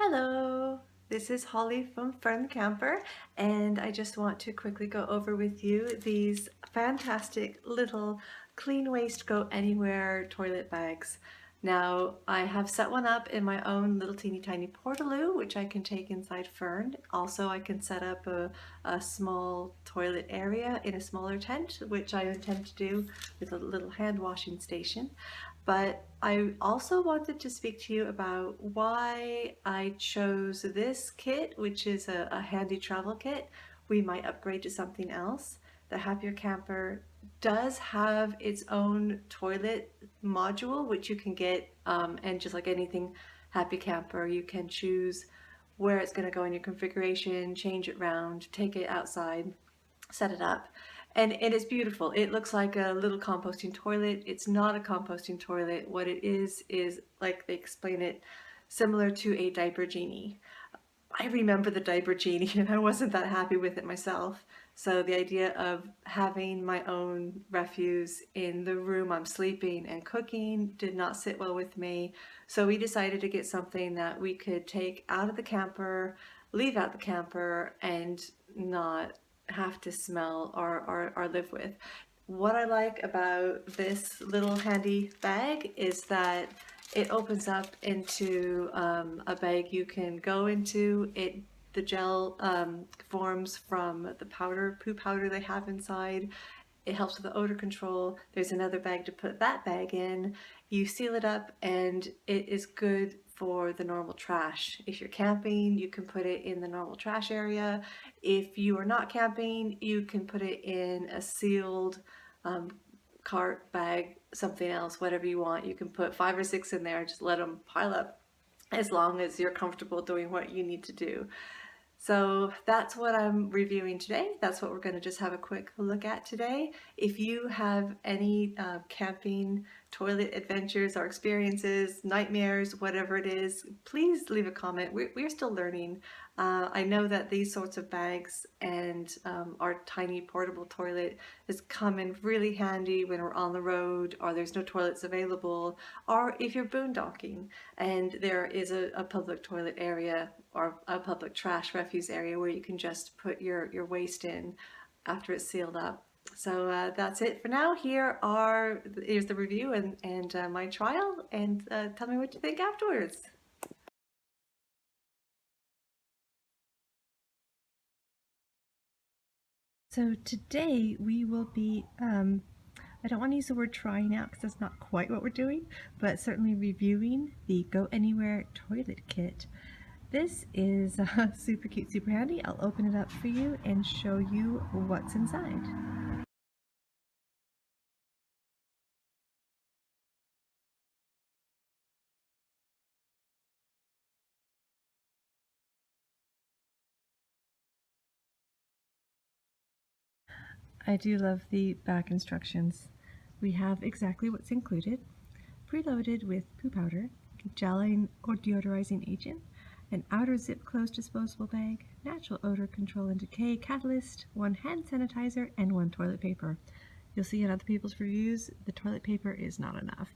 Hello, this is Holly from Fern Camper, and I just want to quickly go over with you these fantastic little Cleanwaste Go Anywhere toilet bags. Now, I have set one up in my own little teeny tiny portaloo, which I can take inside Fern. Also, I can set up a small toilet area in a smaller tent, which I intend to do with a little hand washing station. But I also wanted to speak to you about why I chose this kit, which is a handy travel kit. We might upgrade to something else. The Happier Camper does have its own toilet module, which you can get, and just like anything Happy Camper, you can choose where it's going to go in your configuration, change it around, take it outside, set it up. And it is beautiful. It looks like a little composting toilet. It's not a composting toilet. What it is like they explain it, similar to a diaper genie. I remember the diaper genie and I wasn't that happy with it myself. So the idea of having my own refuse in the room I'm sleeping and cooking did not sit well with me. So we decided to get something that we could take out of the camper, leave out the camper, and not have to smell or live with. What I like about this little handy bag is that it opens up into a bag you can go into. The gel forms from the poo powder they have inside. It helps with the odor control. There's another bag to put that bag in. You seal it up and it is good for the normal trash. If you're camping, you can put it in the normal trash area. If you are not camping, you can put it in a sealed cart bag, something else, whatever you want. You can put 5 or 6 in there, just let them pile up as long as you're comfortable doing what you need to do. So that's what I'm reviewing today. That's what we're going to just have a quick look at today. If you have any camping toilet adventures or experiences, nightmares, whatever it is, please leave a comment. We're still learning. I know that these sorts of bags and our tiny portable toilet is come in really handy when we're on the road or there's no toilets available, or if you're boondocking and there is a public toilet area or a public trash refuse area where you can just put your waste in after it's sealed up. So that's it for now. Here's the review and my trial, and tell me what you think afterwards. So today we will be, I don't want to use the word trying out because that's not quite what we're doing, but certainly reviewing the Go Anywhere toilet kit. This is super cute, super handy. I'll open it up for you and show you what's inside. I do love the back instructions. We have exactly what's included: preloaded with poo powder, gelling or deodorizing agent, an outer zip closed disposable bag, natural odor control and decay catalyst, 1 hand sanitizer, and 1 toilet paper. You'll see in other people's reviews, the toilet paper is not enough.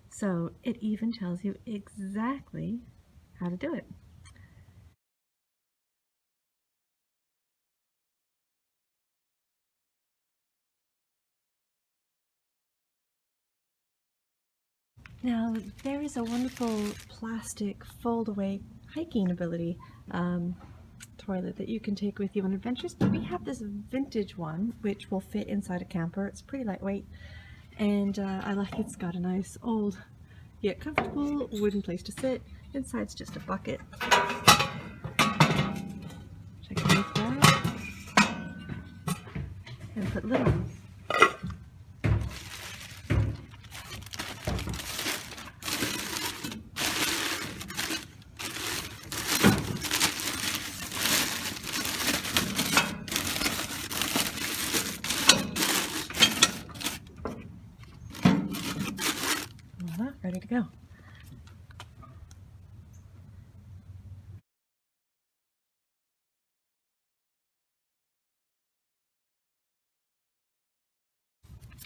So it even tells you exactly how to do it. Now, there is a wonderful plastic fold-away hiking ability toilet that you can take with you on adventures, but we have this vintage one which will fit inside a camper. It's pretty lightweight, and I like it's got a nice old yet comfortable wooden place to sit. Inside's just a bucket. Which I can lift out and put lid on. Voila, ready to go.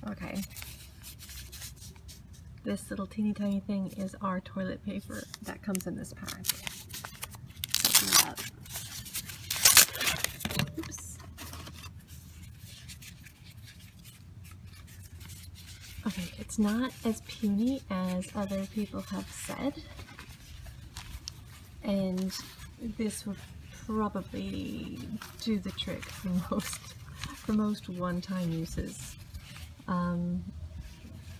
Okay, this little teeny tiny thing is our toilet paper that comes in this pack. it out. Oops. Okay, it's not as puny as other people have said, and this would probably do the trick for most one-time uses.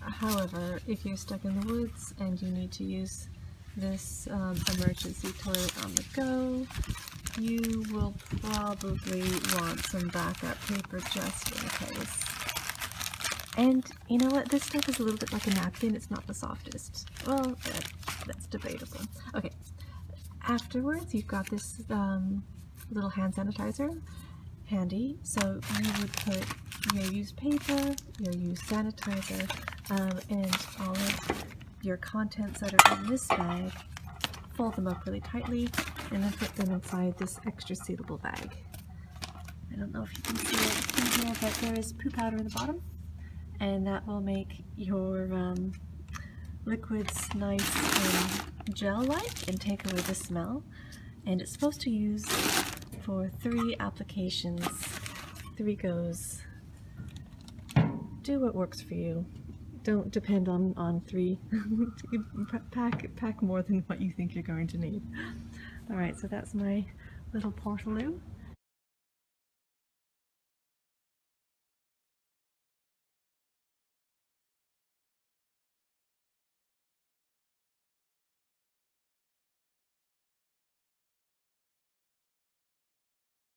However, if you're stuck in the woods and you need to use this emergency toilet on the go, you will probably want some backup paper just in case. And you know what? This stuff is a little bit like a napkin. It's not the softest. Well, that's debatable. Okay. Afterwards, you've got this little hand sanitizer handy. So you would put your used paper, your used sanitizer, and all of your contents that are in this bag. Fold them up really tightly, and then put them inside this extra sealable bag. I don't know if you can see it in here, but there is poo powder in the bottom, and that will make your liquids nice and gel-like and take away the smell. And it's supposed to use for 3 applications, 3 goes. Do what works for you. Don't depend on 3. Pack more than what you think you're going to need. Alright, so that's my little portaloo.